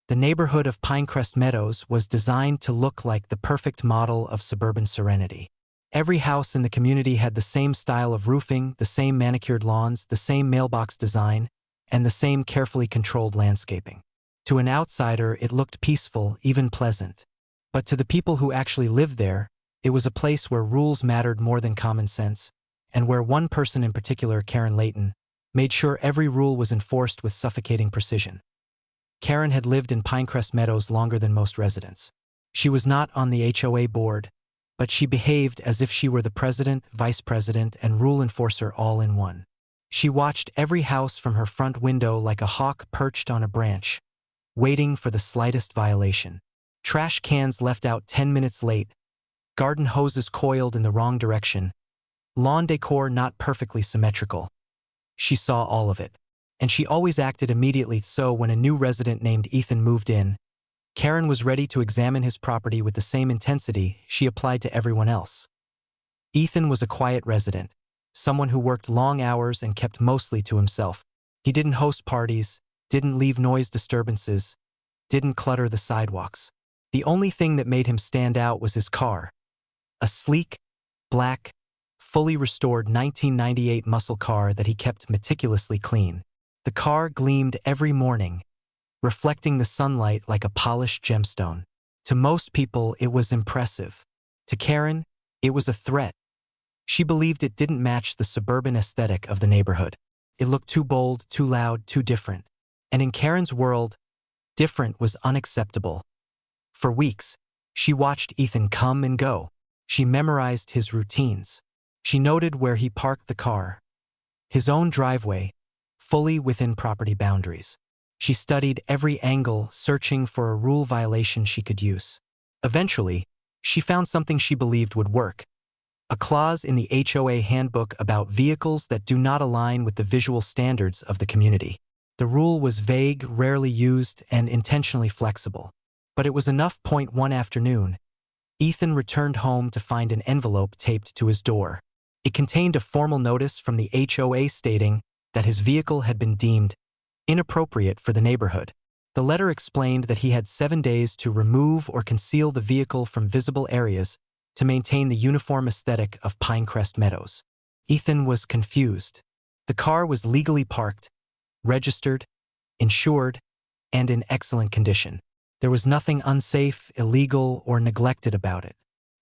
The neighborhood of Pinecrest Meadows was designed to look like the perfect model of suburban serenity. Every house in the community had the same style of roofing, the same manicured lawns, the same mailbox design, and the same carefully controlled landscaping. To an outsider, it looked peaceful, even pleasant. But to the people who actually lived there, it was a place where rules mattered more than common sense, and where one person in particular, Karen Layton, made sure every rule was enforced with suffocating precision. Karen had lived in Pinecrest Meadows longer than most residents. She was not on the HOA board, but she behaved as if she were the president, vice president, and rule enforcer all in one. She watched every house from her front window like a hawk perched on a branch, waiting for the slightest violation. Trash cans left out 10 minutes late, garden hoses coiled in the wrong direction, lawn decor not perfectly symmetrical. She saw all of it, and she always acted immediately. So when a new resident named Ethan moved in, Karen was ready to examine his property with the same intensity she applied to everyone else. Ethan was a quiet resident, someone who worked long hours and kept mostly to himself. He didn't host parties, didn't leave noise disturbances, didn't clutter the sidewalks. The only thing that made him stand out was his car, a sleek, black, fully restored 1998 muscle car that he kept meticulously clean. The car gleamed every morning, reflecting the sunlight like a polished gemstone. To most people, it was impressive. To Karen, it was a threat. She believed it didn't match the suburban aesthetic of the neighborhood. It looked too bold, too loud, too different. And in Karen's world, different was unacceptable. For weeks, she watched Ethan come and go. She memorized his routines. She noted where he parked the car, his own driveway, fully within property boundaries. She studied every angle, searching for a rule violation she could use. Eventually, she found something she believed would work: a clause in the HOA handbook about vehicles that do not align with the visual standards of the community. The rule was vague, rarely used, and intentionally flexible. But it was enough. One afternoon, Ethan returned home to find an envelope taped to his door. It contained a formal notice from the HOA stating that his vehicle had been deemed inappropriate for the neighborhood. The letter explained that he had 7 days to remove or conceal the vehicle from visible areas to maintain the uniform aesthetic of Pinecrest Meadows. Ethan was confused. The car was legally parked, registered, insured, and in excellent condition. There was nothing unsafe, illegal, or neglected about it.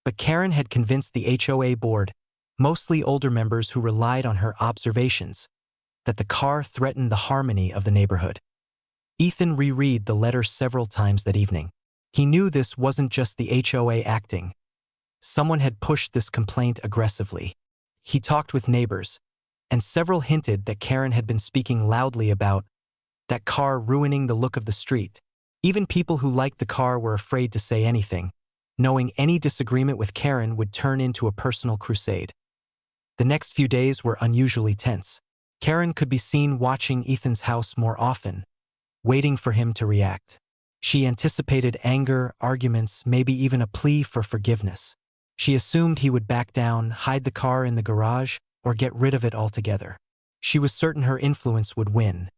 But Karen had convinced the HOA board, mostly older members who relied on her observations, that the car threatened the harmony of the neighborhood. Ethan reread the letter several times that evening. He knew this wasn't just the HOA acting. Someone had pushed this complaint aggressively. He talked with neighbors, and several hinted that Karen had been speaking loudly about that car ruining the look of the street. Even people who liked the car were afraid to say anything, knowing any disagreement with Karen would turn into a personal crusade. The next few days were unusually tense. Karen could be seen watching Ethan's house more often, waiting for him to react. She anticipated anger, arguments, maybe even a plea for forgiveness. She assumed he would back down, hide the car in the garage, or get rid of it altogether. She was certain her influence would win.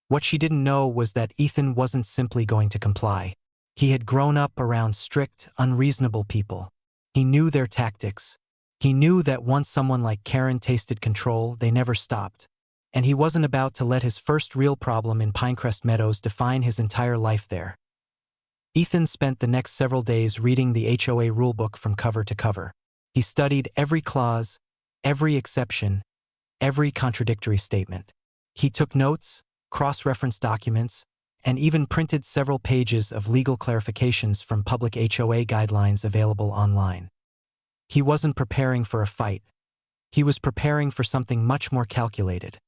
What she didn't know was that Ethan wasn't simply going to comply. He had grown up around strict, unreasonable people. He knew their tactics. He knew that once someone like Karen tasted control, they never stopped. And he wasn't about to let his first real problem in Pinecrest Meadows define his entire life there. Ethan spent the next several days reading the HOA rulebook from cover to cover. He studied every clause, every exception, every contradictory statement. He took notes, cross-referenced documents, and even printed several pages of legal clarifications from public HOA guidelines available online. He wasn't preparing for a fight. He was preparing for something much more calculated.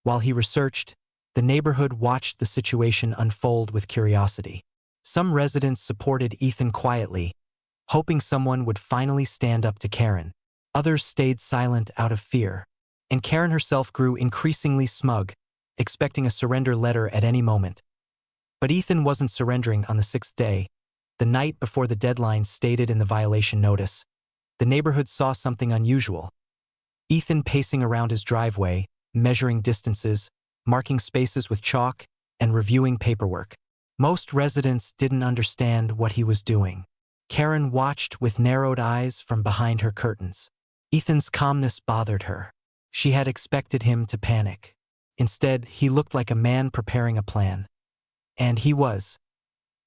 While he researched, the neighborhood watched the situation unfold with curiosity. Some residents supported Ethan quietly, hoping someone would finally stand up to Karen. Others stayed silent out of fear, and Karen herself grew increasingly smug, expecting a surrender letter at any moment. But Ethan wasn't surrendering on the 6th day, the night before the deadline stated in the violation notice. The neighborhood saw something unusual. Ethan pacing around his driveway, measuring distances, marking spaces with chalk, and reviewing paperwork. Most residents didn't understand what he was doing. Karen watched with narrowed eyes from behind her curtains. Ethan's calmness bothered her. She had expected him to panic. Instead, he looked like a man preparing a plan. And he was.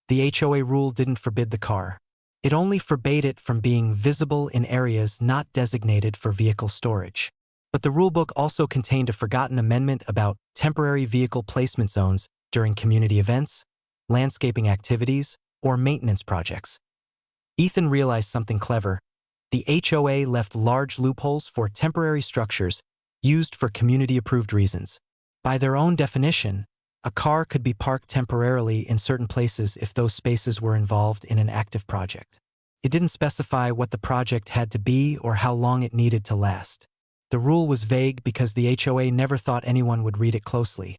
The HOA rule didn't forbid the car. It only forbade it from being visible in areas not designated for vehicle storage. But the rulebook also contained a forgotten amendment about temporary vehicle placement zones during community events, landscaping activities, or maintenance projects. Ethan realized something clever. The HOA left large loopholes for temporary structures used for community-approved reasons. By their own definition, a car could be parked temporarily in certain places if those spaces were involved in an active project. It didn't specify what the project had to be or how long it needed to last. The rule was vague because the HOA never thought anyone would read it closely.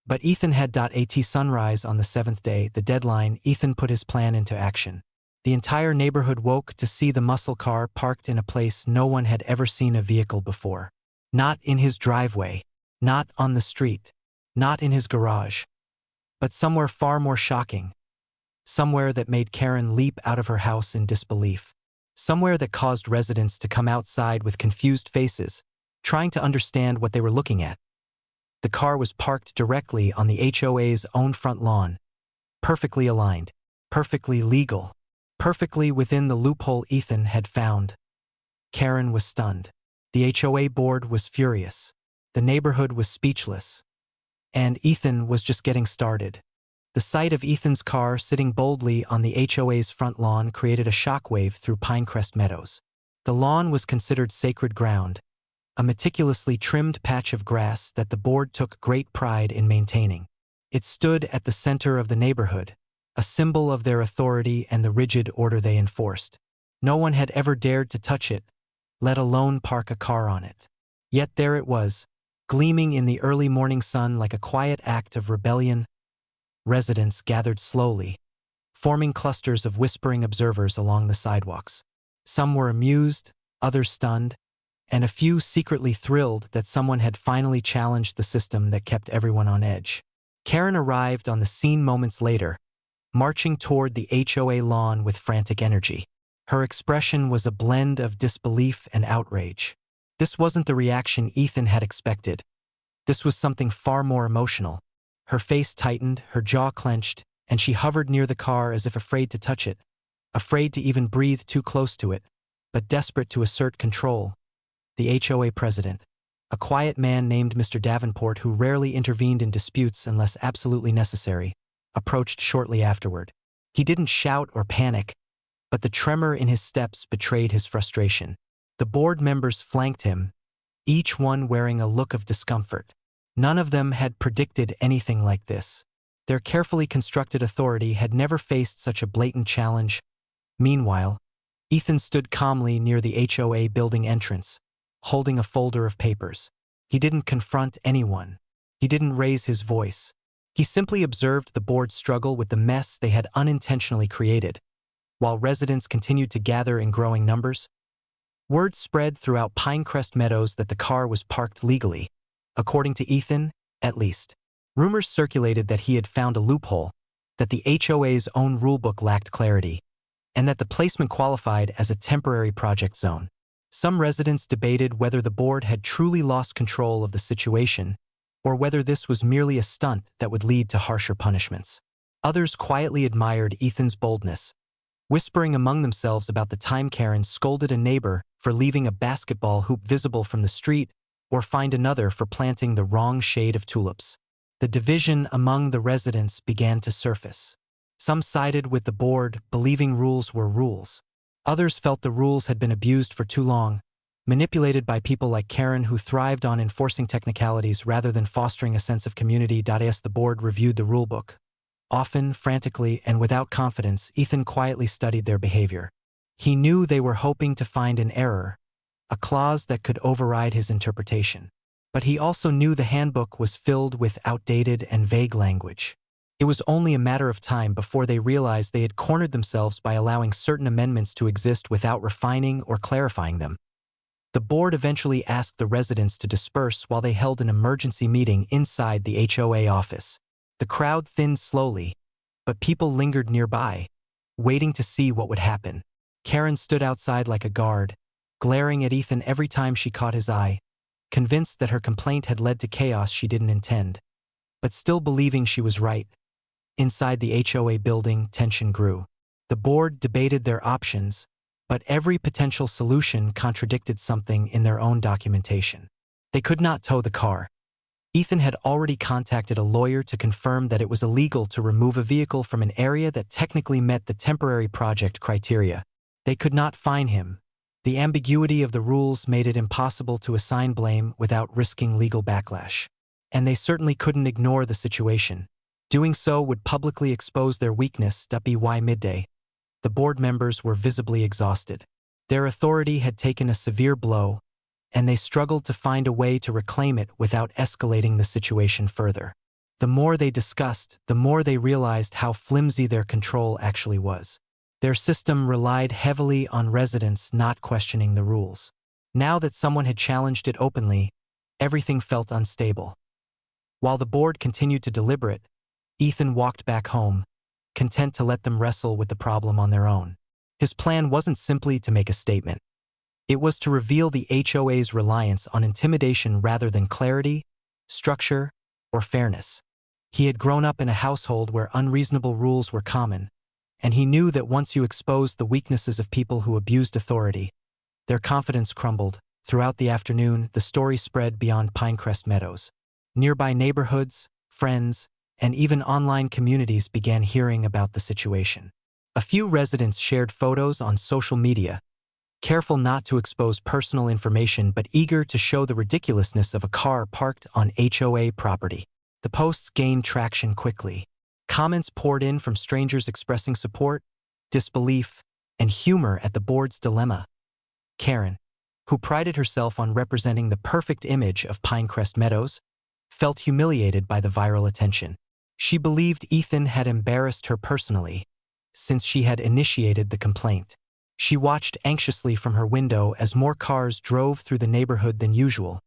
But Ethan had at sunrise on the 7th day, the deadline. Ethan put his plan into action. The entire neighborhood woke to see the muscle car parked in a place no one had ever seen a vehicle before. Not in his driveway, not on the street, not in his garage, but somewhere far more shocking. Somewhere that made Karen leap out of her house in disbelief. Somewhere that caused residents to come outside with confused faces, trying to understand what they were looking at. The car was parked directly on the HOA's own front lawn. Perfectly aligned, perfectly legal, perfectly within the loophole Ethan had found. Karen was stunned. The HOA board was furious. The neighborhood was speechless. And Ethan was just getting started. The sight of Ethan's car sitting boldly on the HOA's front lawn created a shockwave through Pinecrest Meadows. The lawn was considered sacred ground, a meticulously trimmed patch of grass that the board took great pride in maintaining. It stood at the center of the neighborhood, a symbol of their authority and the rigid order they enforced. No one had ever dared to touch it, let alone park a car on it. Yet there it was, gleaming in the early morning sun like a quiet act of rebellion. Residents gathered slowly, forming clusters of whispering observers along the sidewalks. Some were amused, others stunned, and a few secretly thrilled that someone had finally challenged the system that kept everyone on edge. Karen arrived on the scene moments later, marching toward the HOA lawn with frantic energy. Her expression was a blend of disbelief and outrage. This wasn't the reaction Ethan had expected. This was something far more emotional. Her face tightened, her jaw clenched, and she hovered near the car as if afraid to touch it, afraid to even breathe too close to it, but desperate to assert control. The HOA president, a quiet man named Mr. Davenport who rarely intervened in disputes unless absolutely necessary, approached shortly afterward. He didn't shout or panic, but the tremor in his steps betrayed his frustration. The board members flanked him, each one wearing a look of discomfort. None of them had predicted anything like this. Their carefully constructed authority had never faced such a blatant challenge. Meanwhile, Ethan stood calmly near the HOA building entrance, holding a folder of papers. He didn't confront anyone. He didn't raise his voice. He simply observed the board struggle with the mess they had unintentionally created. While residents continued to gather in growing numbers, word spread throughout Pinecrest Meadows that the car was parked legally. According to Ethan, at least. Rumors circulated that he had found a loophole, that the HOA's own rulebook lacked clarity, and that the placement qualified as a temporary project zone. Some residents debated whether the board had truly lost control of the situation, or whether this was merely a stunt that would lead to harsher punishments. Others quietly admired Ethan's boldness, whispering among themselves about the time Karen scolded a neighbor for leaving a basketball hoop visible from the street or fined another for planting the wrong shade of tulips. The division among the residents began to surface. Some sided with the board, believing rules were rules. Others felt the rules had been abused for too long, manipulated by people like Karen who thrived on enforcing technicalities rather than fostering a sense of community. As the board reviewed the rulebook, often, frantically, and without confidence, Ethan quietly studied their behavior. He knew they were hoping to find an error, a clause that could override his interpretation. But he also knew the handbook was filled with outdated and vague language. It was only a matter of time before they realized they had cornered themselves by allowing certain amendments to exist without refining or clarifying them. The board eventually asked the residents to disperse while they held an emergency meeting inside the HOA office. The crowd thinned slowly, but people lingered nearby, waiting to see what would happen. Karen stood outside like a guard, glaring at Ethan every time she caught his eye, convinced that her complaint had led to chaos she didn't intend, but still believing she was right. Inside the HOA building, tension grew. The board debated their options, but every potential solution contradicted something in their own documentation. They could not tow the car. Ethan had already contacted a lawyer to confirm that it was illegal to remove a vehicle from an area that technically met the temporary project criteria. They could not fine him. The ambiguity of the rules made it impossible to assign blame without risking legal backlash. And they certainly couldn't ignore the situation. Doing so would publicly expose their weakness. By midday, the board members were visibly exhausted. Their authority had taken a severe blow, and they struggled to find a way to reclaim it without escalating the situation further. The more they discussed, the more they realized how flimsy their control actually was. Their system relied heavily on residents not questioning the rules. Now that someone had challenged it openly, everything felt unstable. While the board continued to deliberate, Ethan walked back home, content to let them wrestle with the problem on their own. His plan wasn't simply to make a statement. It was to reveal the HOA's reliance on intimidation rather than clarity, structure, or fairness. He had grown up in a household where unreasonable rules were common, and he knew that once you exposed the weaknesses of people who abused authority, their confidence crumbled. Throughout the afternoon, the story spread beyond Pinecrest Meadows. Nearby neighborhoods, friends, and even online communities began hearing about the situation. A few residents shared photos on social media, careful not to expose personal information but eager to show the ridiculousness of a car parked on HOA property. The posts gained traction quickly. Comments poured in from strangers expressing support, disbelief, and humor at the board's dilemma. Karen, who prided herself on representing the perfect image of Pinecrest Meadows, felt humiliated by the viral attention. She believed Ethan had embarrassed her personally, since she had initiated the complaint. She watched anxiously from her window as more cars drove through the neighborhood than usual,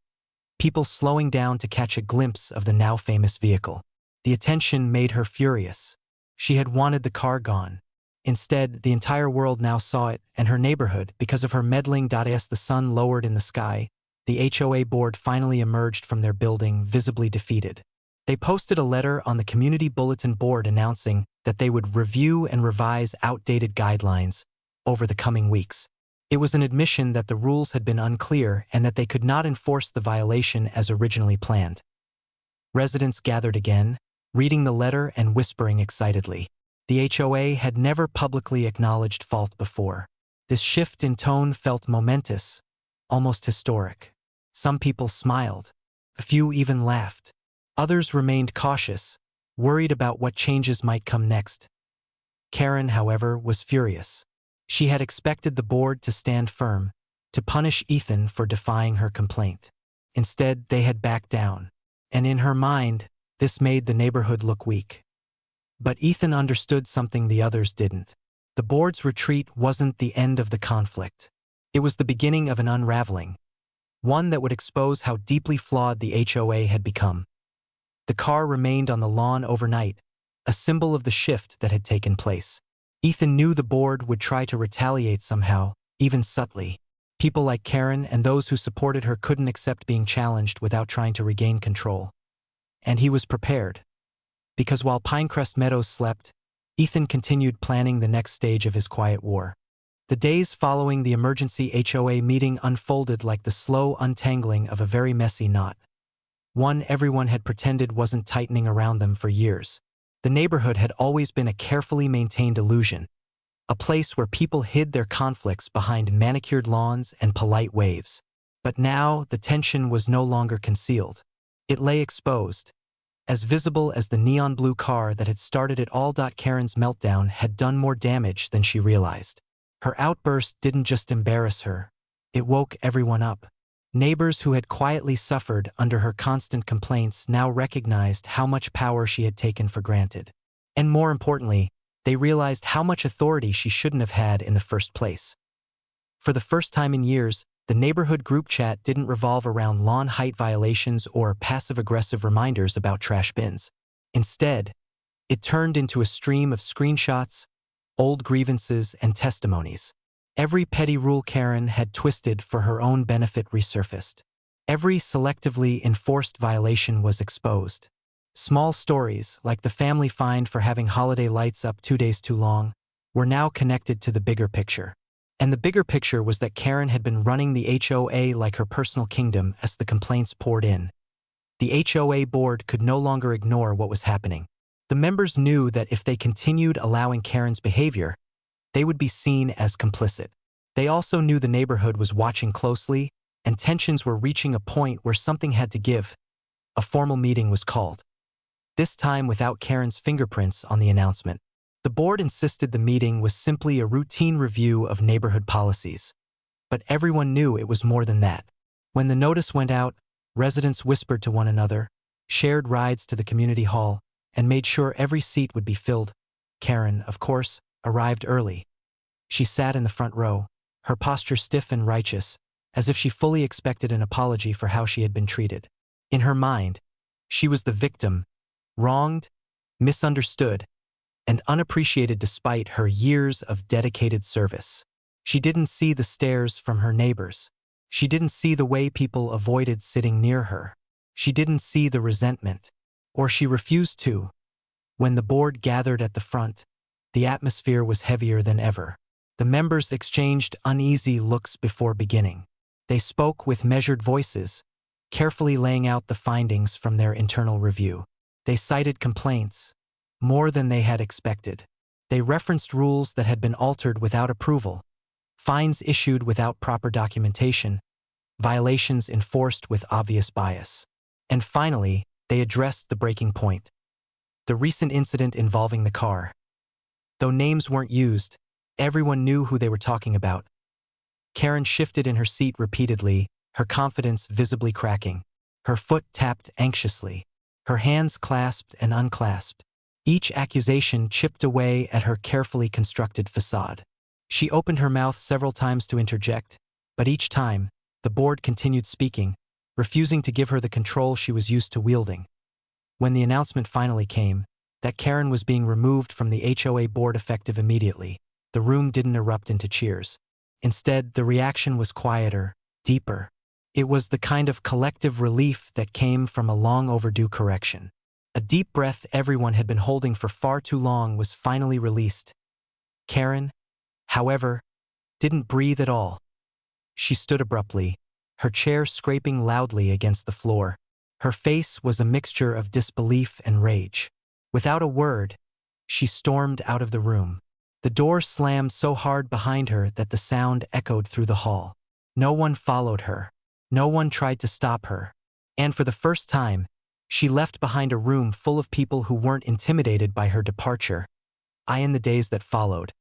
people slowing down to catch a glimpse of the now famous vehicle. The attention made her furious. She had wanted the car gone. Instead, the entire world now saw it, and her neighborhood, because of her meddling. As the sun lowered in the sky, the HOA board finally emerged from their building, visibly defeated. They posted a letter on the community bulletin board announcing that they would review and revise outdated guidelines over the coming weeks. It was an admission that the rules had been unclear and that they could not enforce the violation as originally planned. Residents gathered again, reading the letter and whispering excitedly. The HOA had never publicly acknowledged fault before. This shift in tone felt momentous, almost historic. Some people smiled. A few even laughed. Others remained cautious, worried about what changes might come next. Karen, however, was furious. She had expected the board to stand firm, to punish Ethan for defying her complaint. Instead, they had backed down. And in her mind, this made the neighborhood look weak. But Ethan understood something the others didn't. The board's retreat wasn't the end of the conflict. It was the beginning of an unraveling, one that would expose how deeply flawed the HOA had become. The car remained on the lawn overnight, a symbol of the shift that had taken place. Ethan knew the board would try to retaliate somehow, even subtly. People like Karen and those who supported her couldn't accept being challenged without trying to regain control. And he was prepared. Because while Pinecrest Meadows slept, Ethan continued planning the next stage of his quiet war. The days following the emergency HOA meeting unfolded like the slow untangling of a very messy knot. One everyone had pretended wasn't tightening around them for years. The neighborhood had always been a carefully maintained illusion, a place where people hid their conflicts behind manicured lawns and polite waves. But now the tension was no longer concealed. It lay exposed, as visible as the neon blue car that had started it all. Karen's meltdown had done more damage than she realized. Her outburst didn't just embarrass her, it woke everyone up. Neighbors who had quietly suffered under her constant complaints now recognized how much power she had taken for granted. And more importantly, they realized how much authority she shouldn't have had in the first place. For the first time in years, the neighborhood group chat didn't revolve around lawn height violations or passive-aggressive reminders about trash bins. Instead, It turned into a stream of screenshots, old grievances, and testimonies. Every petty rule Karen had twisted for her own benefit resurfaced. Every selectively enforced violation was exposed. Small stories, like the family fined for having holiday lights up 2 days too long, were now connected to the bigger picture. And the bigger picture was that Karen had been running the HOA like her personal kingdom as the complaints poured in. The HOA board could no longer ignore what was happening. The members knew that if they continued allowing Karen's behavior, they would be seen as complicit. They also knew the neighborhood was watching closely, and tensions were reaching a point where something had to give. A formal meeting was called. This time without Karen's fingerprints on the announcement. The board insisted the meeting was simply a routine review of neighborhood policies. But everyone knew it was more than that. When the notice went out, residents whispered to one another, shared rides to the community hall, and made sure every seat would be filled. Karen, of course, arrived early. She sat in the front row, her posture stiff and righteous, as if she fully expected an apology for how she had been treated. In her mind, she was the victim, wronged, misunderstood, and unappreciated despite her years of dedicated service. She didn't see the stares from her neighbors. She didn't see the way people avoided sitting near her. She didn't see the resentment, or she refused to. When the board gathered at the front, the atmosphere was heavier than ever. The members exchanged uneasy looks before beginning. They spoke with measured voices, carefully laying out the findings from their internal review. They cited complaints, more than they had expected. They referenced rules that had been altered without approval, fines issued without proper documentation, violations enforced with obvious bias. And finally, they addressed the breaking point. The recent incident involving the car. Though names weren't used, everyone knew who they were talking about. Karen shifted in her seat repeatedly, her confidence visibly cracking. Her foot tapped anxiously, her hands clasped and unclasped. Each accusation chipped away at her carefully constructed facade. She opened her mouth several times to interject, but each time, the board continued speaking, refusing to give her the control she was used to wielding. When the announcement finally came, that Karen was being removed from the HOA board effective immediately, the room didn't erupt into cheers. Instead, the reaction was quieter, deeper. It was the kind of collective relief that came from a long overdue correction. A deep breath everyone had been holding for far too long was finally released. Karen, however, didn't breathe at all. She stood abruptly, her chair scraping loudly against the floor. Her face was a mixture of disbelief and rage. Without a word, she stormed out of the room. The door slammed so hard behind her that the sound echoed through the hall. No one followed her. No one tried to stop her. And for the first time, she left behind a room full of people who weren't intimidated by her departure. In the days that followed,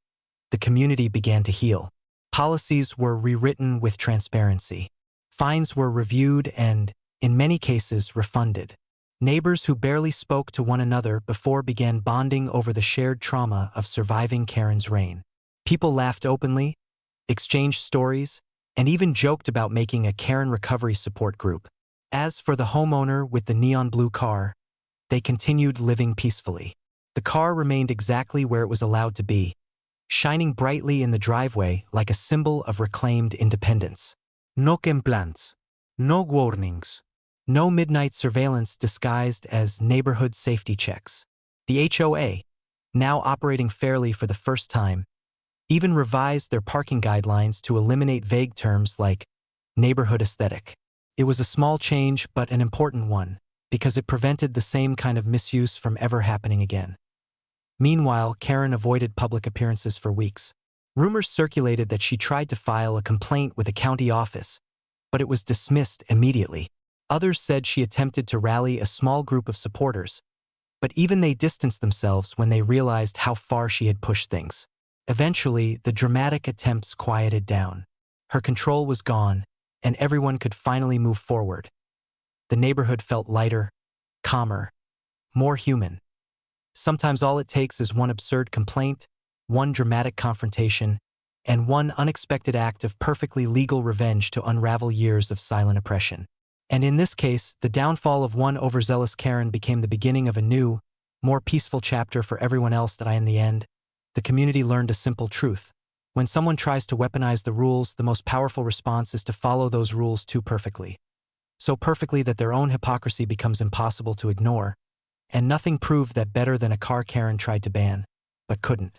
the community began to heal. Policies were rewritten with transparency. Fines were reviewed and, in many cases, refunded. Neighbors who barely spoke to one another before began bonding over the shared trauma of surviving Karen's reign. People laughed openly, exchanged stories, and even joked about making a Karen recovery support group. As for the homeowner with the neon blue car, they continued living peacefully. The car remained exactly where it was allowed to be, shining brightly in the driveway like a symbol of reclaimed independence. No complaints, no warnings, no midnight surveillance disguised as neighborhood safety checks. The HOA, now operating fairly for the first time, even revised their parking guidelines to eliminate vague terms like neighborhood aesthetic. It was a small change but an important one, because it prevented the same kind of misuse from ever happening again. Meanwhile, Karen avoided public appearances for weeks. Rumors circulated that she tried to file a complaint with a county office, but it was dismissed immediately. Others said she attempted to rally a small group of supporters, but even they distanced themselves when they realized how far she had pushed things. Eventually, the dramatic attempts quieted down. Her control was gone, and everyone could finally move forward. The neighborhood felt lighter, calmer, more human. Sometimes all it takes is one absurd complaint, one dramatic confrontation, and one unexpected act of perfectly legal revenge to unravel years of silent oppression. And in this case, the downfall of one overzealous Karen became the beginning of a new, More peaceful chapter for everyone else that in the end, the community learned a simple truth. When someone tries to weaponize the rules, the most powerful response is to follow those rules too perfectly. So perfectly that their own hypocrisy becomes impossible to ignore. And nothing proved that better than a car Karen tried to ban, but couldn't.